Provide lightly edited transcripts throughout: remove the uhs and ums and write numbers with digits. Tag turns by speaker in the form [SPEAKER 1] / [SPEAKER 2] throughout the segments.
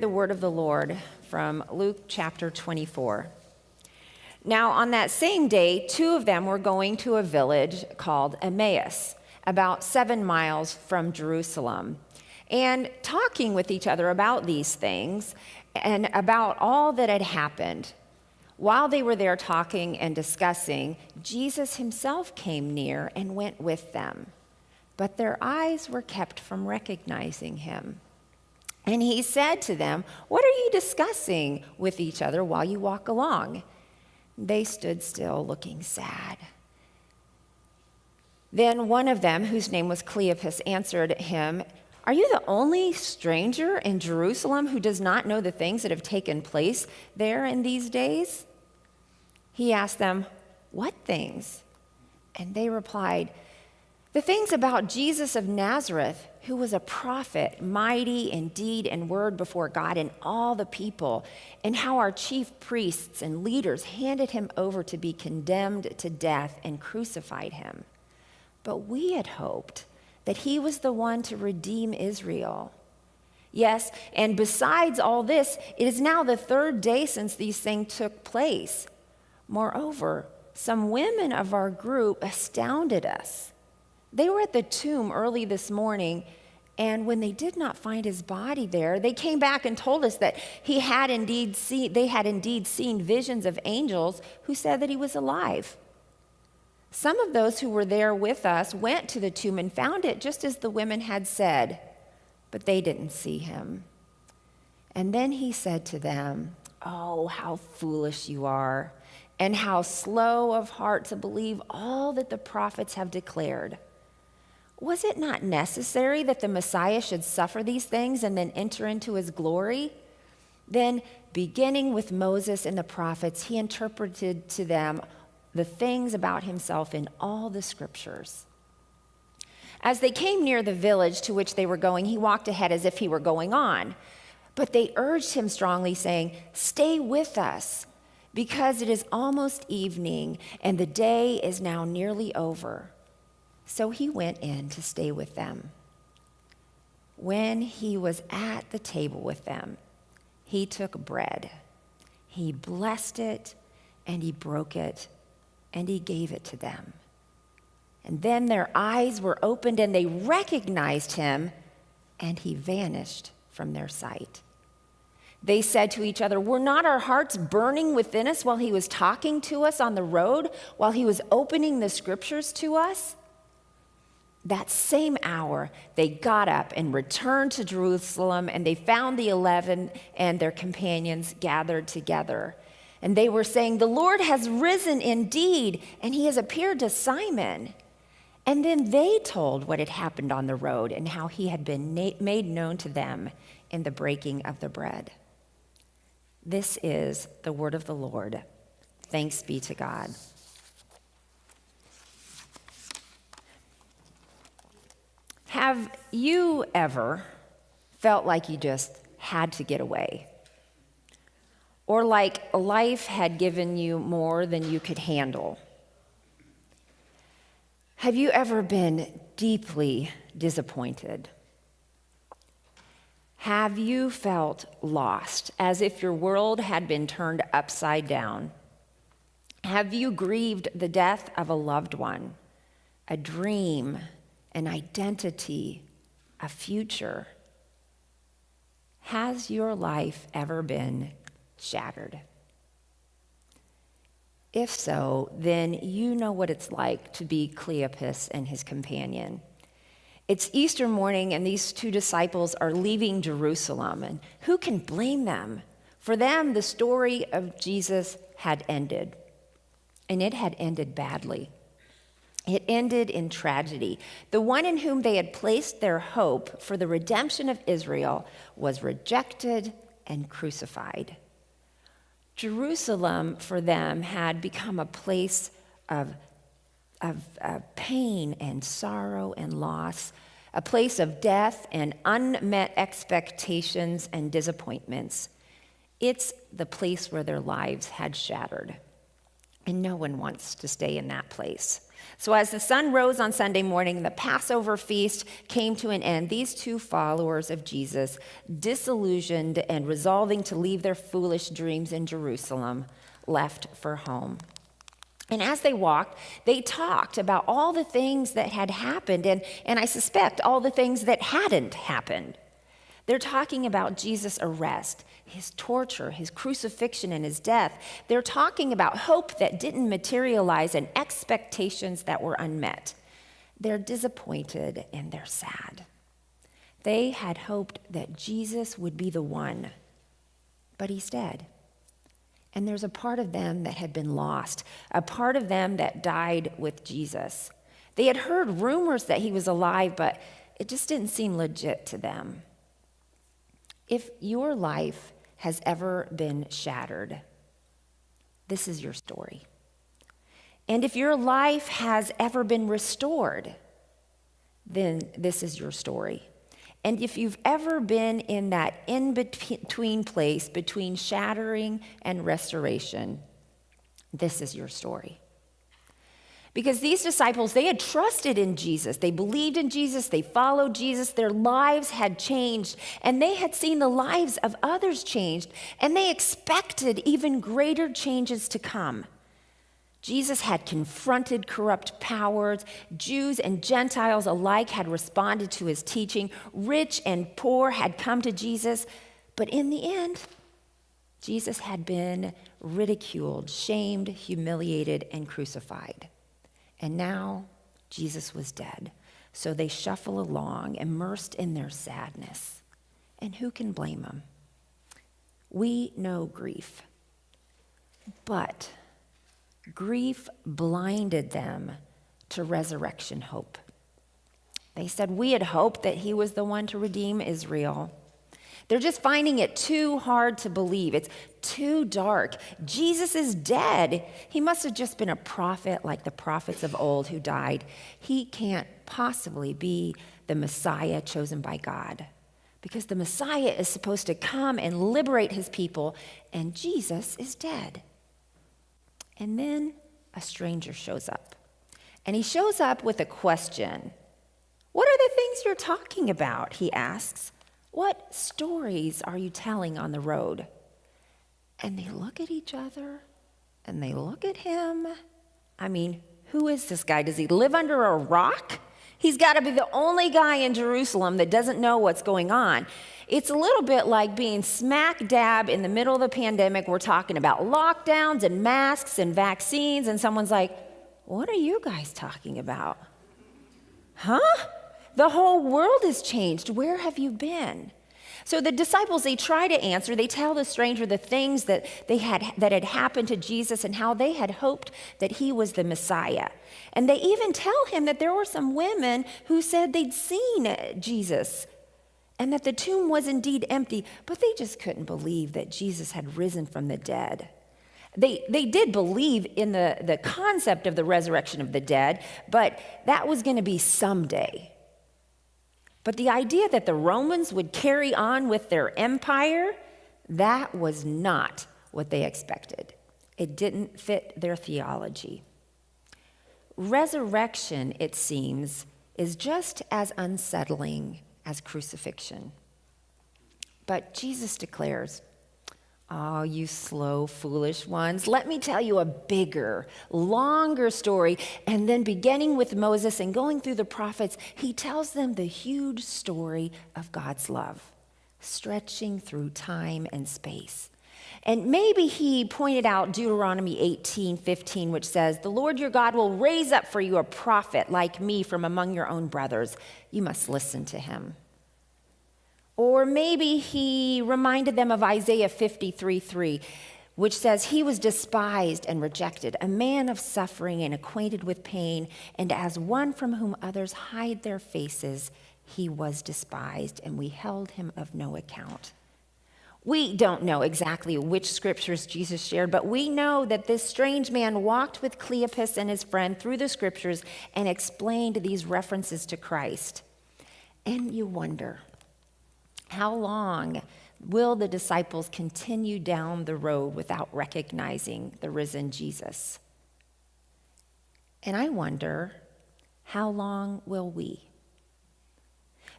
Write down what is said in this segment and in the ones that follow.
[SPEAKER 1] The word of the Lord from Luke chapter 24. Now, on that same day, two of them were going to a village called Emmaus, about 7 miles from Jerusalem, and talking with each other about these things and about all that had happened. While they were there talking and discussing, Jesus himself came near and went with them, but their eyes were kept from recognizing him. And he said to them, "What are you discussing with each other while you walk along?" They stood still, looking sad. Then one of them, whose name was Cleopas, answered him, "Are you the only stranger in Jerusalem who does not know the things that have taken place there in these days?" He asked them, "What things?" And they replied, "The things about Jesus of Nazareth, who was a prophet, mighty in deed and word before God and all the people, and how our chief priests and leaders handed him over to be condemned to death and crucified him. But we had hoped that he was the one to redeem Israel. Yes, and besides all this, it is now the 3rd day since these things took place. Moreover, some women of our group astounded us. They were at the tomb early this morning, and when they did not find his body there, they came back and told us that they had indeed seen visions of angels who said that he was alive. Some of those who were there with us went to the tomb and found it just as the women had said, but they didn't see him." And then he said to them, "Oh, how foolish you are, and how slow of heart to believe all that the prophets have declared. Was it not necessary that the Messiah should suffer these things and then enter into his glory?" Then, beginning with Moses and the prophets, he interpreted to them the things about himself in all the scriptures. As they came near the village to which they were going, he walked ahead as if he were going on. But they urged him strongly, saying, "Stay with us, because it is almost evening, and the day is now nearly over." So he went in to stay with them. When he was at the table with them, he took bread. He blessed it, and he broke it, and he gave it to them. And then their eyes were opened, and they recognized him, and he vanished from their sight. They said to each other, "Were not our hearts burning within us while he was talking to us on the road, while he was opening the scriptures to us?" That same hour, they got up and returned to Jerusalem, and they found the 11 and their companions gathered together. And they were saying, "The Lord has risen indeed, and he has appeared to Simon." And then they told what had happened on the road and how he had been made known to them in the breaking of the bread. This is the word of the Lord. Thanks be to God. Have you ever felt like you just had to get away? Or like life had given you more than you could handle? Have you ever been deeply disappointed? Have you felt lost, as if your world had been turned upside down? Have you grieved the death of a loved one, a dream, an identity, a future? Has your life ever been shattered? If so, then you know what it's like to be Cleopas and his companion. It's Easter morning, and these two disciples are leaving Jerusalem, and who can blame them? For them, the story of Jesus had ended, and it had ended badly. It ended in tragedy. The one in whom they had placed their hope for the redemption of Israel was rejected and crucified. Jerusalem, for them, had become a place of pain and sorrow and loss, a place of death and unmet expectations and disappointments. It's the place where their lives had shattered, and no one wants to stay in that place. So as the sun rose on Sunday morning, the Passover feast came to an end. These two followers of Jesus, disillusioned and resolving to leave their foolish dreams in Jerusalem, left for home. And as they walked, they talked about all the things that had happened, and I suspect all the things that hadn't happened. They're talking about Jesus' arrest, his torture, his crucifixion, and his death. They're talking about hope that didn't materialize and expectations that were unmet. They're disappointed and they're sad. They had hoped that Jesus would be the one, but he's dead. And there's a part of them that had been lost, a part of them that died with Jesus. They had heard rumors that he was alive, but it just didn't seem legit to them. If your life has ever been shattered, this is your story. And if your life has ever been restored, then this is your story. And if you've ever been in that in-between place between shattering and restoration, this is your story. Because these disciples, they had trusted in Jesus. They believed in Jesus. They followed Jesus. Their lives had changed, and they had seen the lives of others changed, and they expected even greater changes to come. Jesus had confronted corrupt powers. Jews and Gentiles alike had responded to his teaching. Rich and poor had come to Jesus. But in the end, Jesus had been ridiculed, shamed, humiliated, and crucified. And now Jesus was dead. So they shuffle along, immersed in their sadness. And who can blame them? We know grief. But grief blinded them to resurrection hope. They said, we had hoped that he was the one to redeem Israel. They're just finding it too hard to believe. It's too dark. Jesus is dead. He must have just been a prophet like the prophets of old who died. He can't possibly be the Messiah chosen by God, because the Messiah is supposed to come and liberate his people, and Jesus is dead. And then a stranger shows up. And he shows up with a question. What are the things you're talking about? He asks. What stories are you telling on the road? And they look at each other and they look at him. I mean, who is this guy? Does he live under a rock? He's got to be the only guy in Jerusalem that doesn't know what's going on. It's a little bit like being smack dab in the middle of the pandemic. We're talking about lockdowns and masks and vaccines, and someone's like, what are you guys talking about? Huh? The whole world has changed. Where have you been? So the disciples, they try to answer. They tell the stranger the things that had happened to Jesus and how they had hoped that he was the Messiah. And they even tell him that there were some women who said they'd seen Jesus and that the tomb was indeed empty, but they just couldn't believe that Jesus had risen from the dead. They did believe in the concept of the resurrection of the dead, but that was going to be someday. But the idea that the Romans would carry on with their empire, that was not what they expected. It didn't fit their theology. Resurrection, it seems, is just as unsettling as crucifixion. But Jesus declares, oh, you slow, foolish ones, let me tell you a bigger, longer story. And then beginning with Moses and going through the prophets, he tells them the huge story of God's love, stretching through time and space. And maybe he pointed out Deuteronomy 18:15, which says, the Lord your God will raise up for you a prophet like me from among your own brothers. You must listen to him. Or maybe he reminded them of Isaiah 53:3, which says, he was despised and rejected, a man of suffering and acquainted with pain, and as one from whom others hide their faces, he was despised, and we held him of no account. We don't know exactly which scriptures Jesus shared, but we know that this strange man walked with Cleopas and his friend through the scriptures and explained these references to Christ. And you wonder, how long will the disciples continue down the road without recognizing the risen Jesus? And I wonder, how long will we?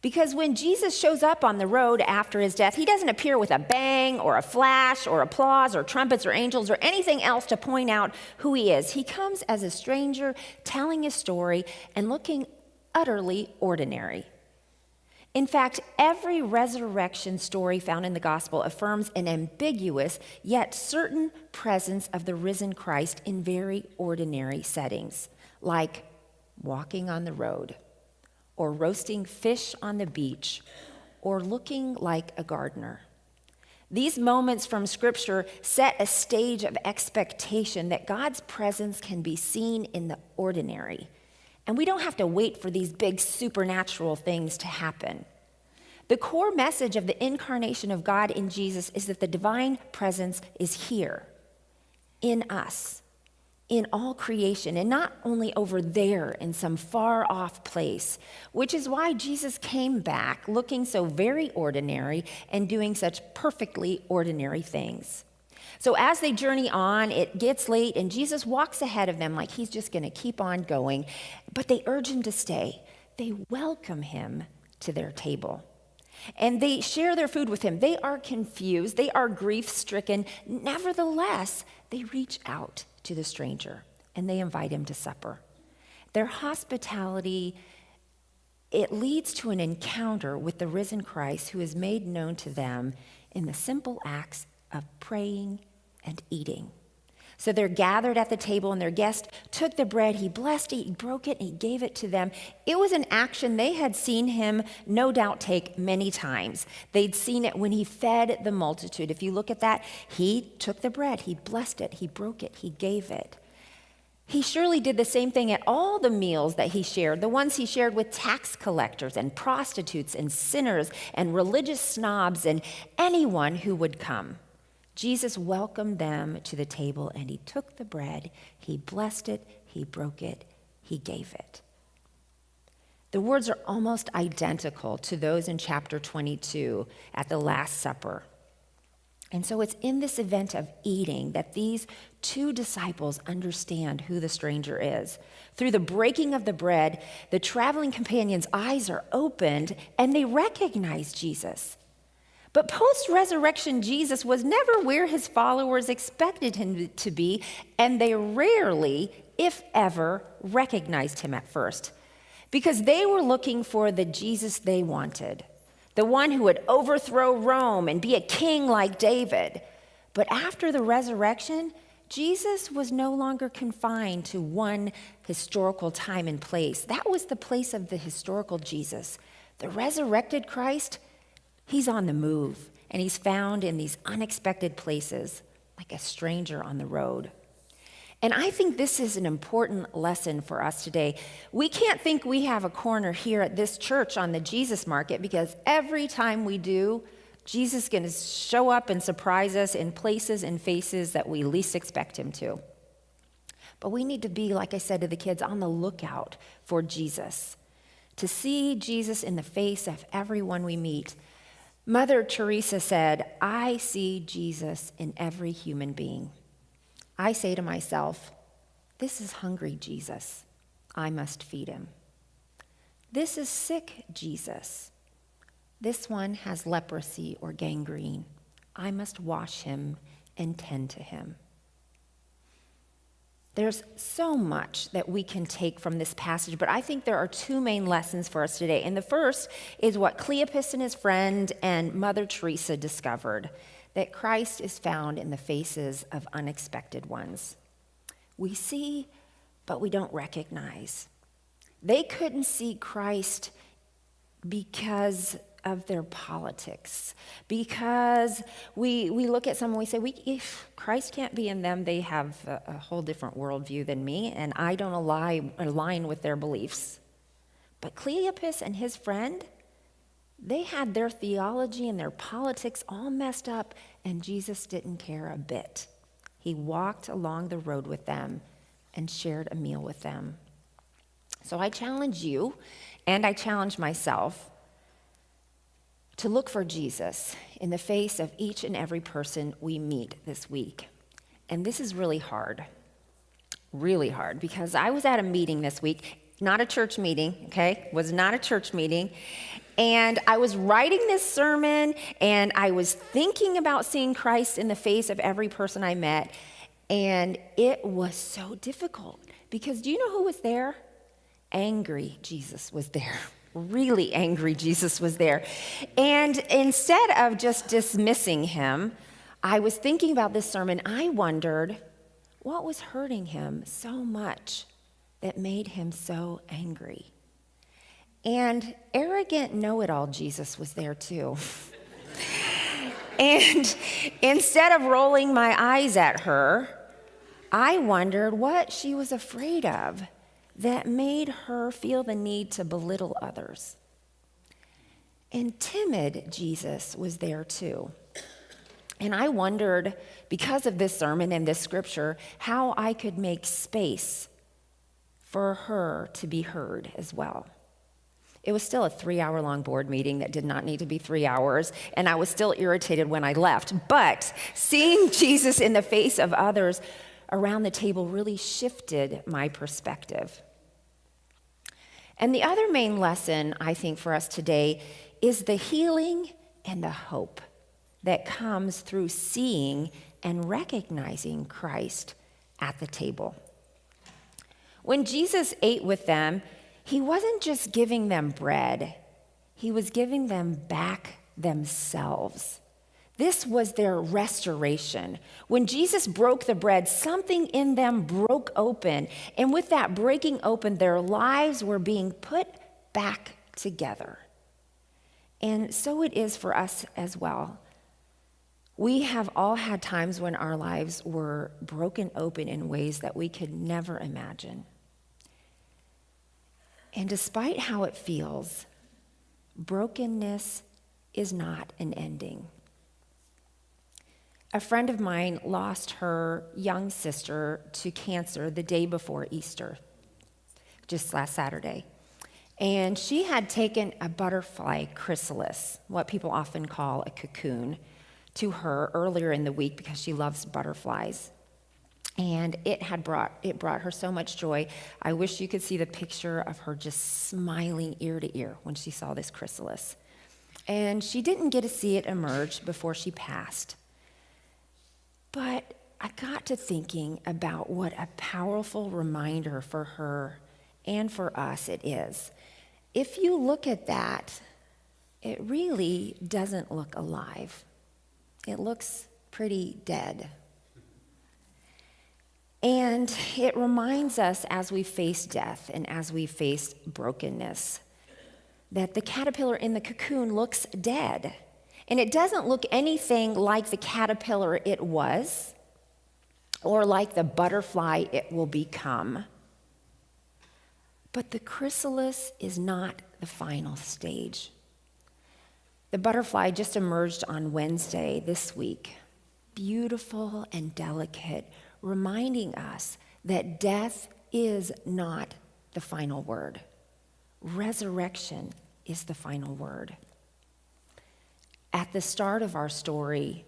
[SPEAKER 1] Because when Jesus shows up on the road after his death, he doesn't appear with a bang or a flash or applause or trumpets or angels or anything else to point out who he is. He comes as a stranger, telling his story and looking utterly ordinary. In fact, every resurrection story found in the gospel affirms an ambiguous yet certain presence of the risen Christ in very ordinary settings, like walking on the road, or roasting fish on the beach, or looking like a gardener. These moments from Scripture set a stage of expectation that God's presence can be seen in the ordinary. And we don't have to wait for these big supernatural things to happen. The core message of the incarnation of God in Jesus is that the divine presence is here, in us, in all creation, and not only over there in some far off place, which is why Jesus came back looking so very ordinary and doing such perfectly ordinary things. So as they journey on, it gets late, and Jesus walks ahead of them like he's just going to keep on going, but they urge him to stay. They welcome him to their table, and they share their food with him. They are confused. They are grief-stricken. Nevertheless, they reach out to the stranger, and they invite him to supper. Their hospitality, it leads to an encounter with the risen Christ who is made known to them in the simple acts of praying and eating. So they're gathered at the table, and their guest took the bread, he blessed it, he broke it, and he gave it to them. It was an action they had seen him no doubt take many times. They'd seen it when he fed the multitude. If you look at that, he took the bread, he blessed it, he broke it, he gave it. He surely did the same thing at all the meals that he shared, the ones he shared with tax collectors and prostitutes and sinners and religious snobs and anyone who would come. Jesus welcomed them to the table, and he took the bread, he blessed it, he broke it, he gave it. The words are almost identical to those in chapter 22 at the Last Supper. And so it's in this event of eating that these two disciples understand who the stranger is. Through the breaking of the bread, the traveling companions' eyes are opened, and they recognize Jesus. But post-resurrection Jesus was never where his followers expected him to be, and they rarely, if ever, recognized him at first, because they were looking for the Jesus they wanted, the one who would overthrow Rome and be a king like David. But after the resurrection, Jesus was no longer confined to one historical time and place. That was the place of the historical Jesus. The resurrected Christ, he's on the move, and he's found in these unexpected places, like a stranger on the road. And I think this is an important lesson for us today. We can't think we have a corner here at this church on the Jesus market, because every time we do, Jesus is going to show up and surprise us in places and faces that we least expect him to. But we need to be, like I said to the kids, on the lookout for Jesus, to see Jesus in the face of everyone we meet. Mother Teresa said, "I see Jesus in every human being." I say to myself, this is hungry Jesus. I must feed him. This is sick Jesus. This one has leprosy or gangrene. I must wash him and tend to him. There's so much that we can take from this passage, but I think there are two main lessons for us today. And the first is what Cleopas and his friend and Mother Teresa discovered, that Christ is found in the faces of unexpected ones. We see, but we don't recognize. They couldn't see Christ because of their politics, because we look at someone, we say, if Christ can't be in them, they have a whole different worldview than me, and I don't align with their beliefs. But Cleopas and his friend, they had their theology and their politics all messed up, and Jesus didn't care a bit. He walked along the road with them and shared a meal with them. So I challenge you, and I challenge myself, to look for Jesus in the face of each and every person we meet this week. And this is really hard. really hard, because I was at a meeting this week, not a church meeting, okay? Was not a church meeting. And I was writing this sermon, and I was thinking about seeing Christ in the face of every person I met, and it was so difficult, because do you know who was there? Angry Jesus was there. Really angry Jesus was there. And instead of just dismissing him, I was thinking about this sermon. I wondered, what was hurting him so much that made him so angry? And arrogant know-it-all Jesus was there too. And instead of rolling my eyes at her, I wondered what she was afraid of that made her feel the need to belittle others. And timid Jesus was there too. And I wondered, because of this sermon and this scripture, how I could make space for her to be heard as well. It was still a 3-hour-long board meeting that did not need to be 3 hours, and I was still irritated when I left. But seeing Jesus in the face of others around the table really shifted my perspective. And the other main lesson, I think, for us today is the healing and the hope that comes through seeing and recognizing Christ at the table. When Jesus ate with them, he wasn't just giving them bread, he was giving them back themselves. This was their restoration. When Jesus broke the bread, something in them broke open. And with that breaking open, their lives were being put back together. And so it is for us as well. We have all had times when our lives were broken open in ways that we could never imagine. And despite how it feels, brokenness is not an ending. A friend of mine lost her young sister to cancer the day before Easter, just last Saturday. And she had taken a butterfly chrysalis, what people often call a cocoon, to her earlier in the week because she loves butterflies. And it brought her so much joy. I wish you could see the picture of her just smiling ear to ear when she saw this chrysalis. And she didn't get to see it emerge before she passed. But I got to thinking about what a powerful reminder for her and for us it is. If you look at that, it really doesn't look alive. It looks pretty dead. And it reminds us as we face death and as we face brokenness that the caterpillar in the cocoon looks dead. And it doesn't look anything like the caterpillar it was or like the butterfly it will become. But the chrysalis is not the final stage. The butterfly just emerged on Wednesday this week, beautiful and delicate, reminding us that death is not the final word. Resurrection is the final word. At the start of our story,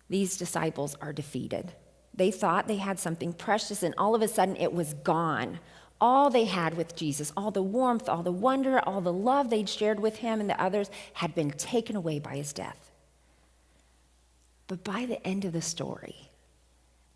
[SPEAKER 1] these disciples are defeated. They thought they had something precious, and all of a sudden it was gone. All they had with Jesus, all the warmth, all the wonder, all the love they'd shared with him and the others had been taken away by his death. But by the end of the story,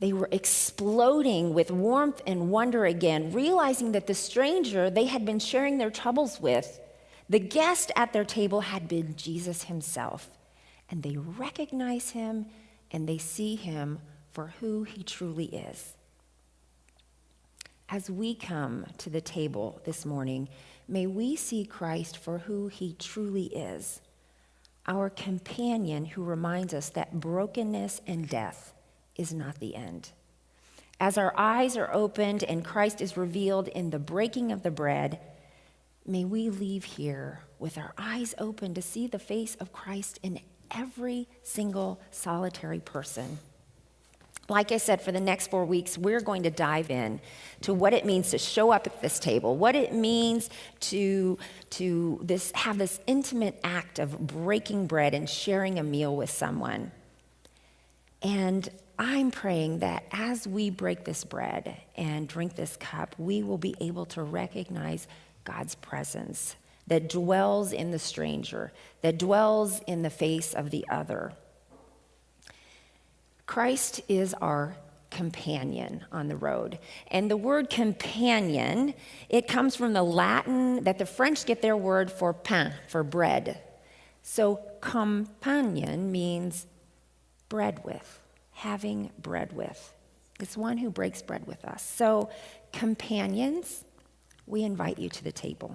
[SPEAKER 1] they were exploding with warmth and wonder again, realizing that the stranger they had been sharing their troubles with, the guest at their table, had been Jesus himself. And they recognize him and they see him for who he truly is. As we come to the table this morning, may we see Christ for who he truly is, our companion who reminds us that brokenness and death is not the end. As our eyes are opened and Christ is revealed in the breaking of the bread, may we leave here with our eyes open to see the face of Christ in every single solitary person. Like I said, for the next 4 weeks, we're going to dive in to what it means to show up at this table, what it means to have this intimate act of breaking bread and sharing a meal with someone. And I'm praying that as we break this bread and drink this cup, we will be able to recognize God's presence that dwells in the stranger, that dwells in the face of the other. Christ is our companion on the road. And the word companion, it comes from the Latin that the French get their word for pain, for bread. So companion means bread with, having bread with. It's one who breaks bread with us. So companions, we invite you to the table.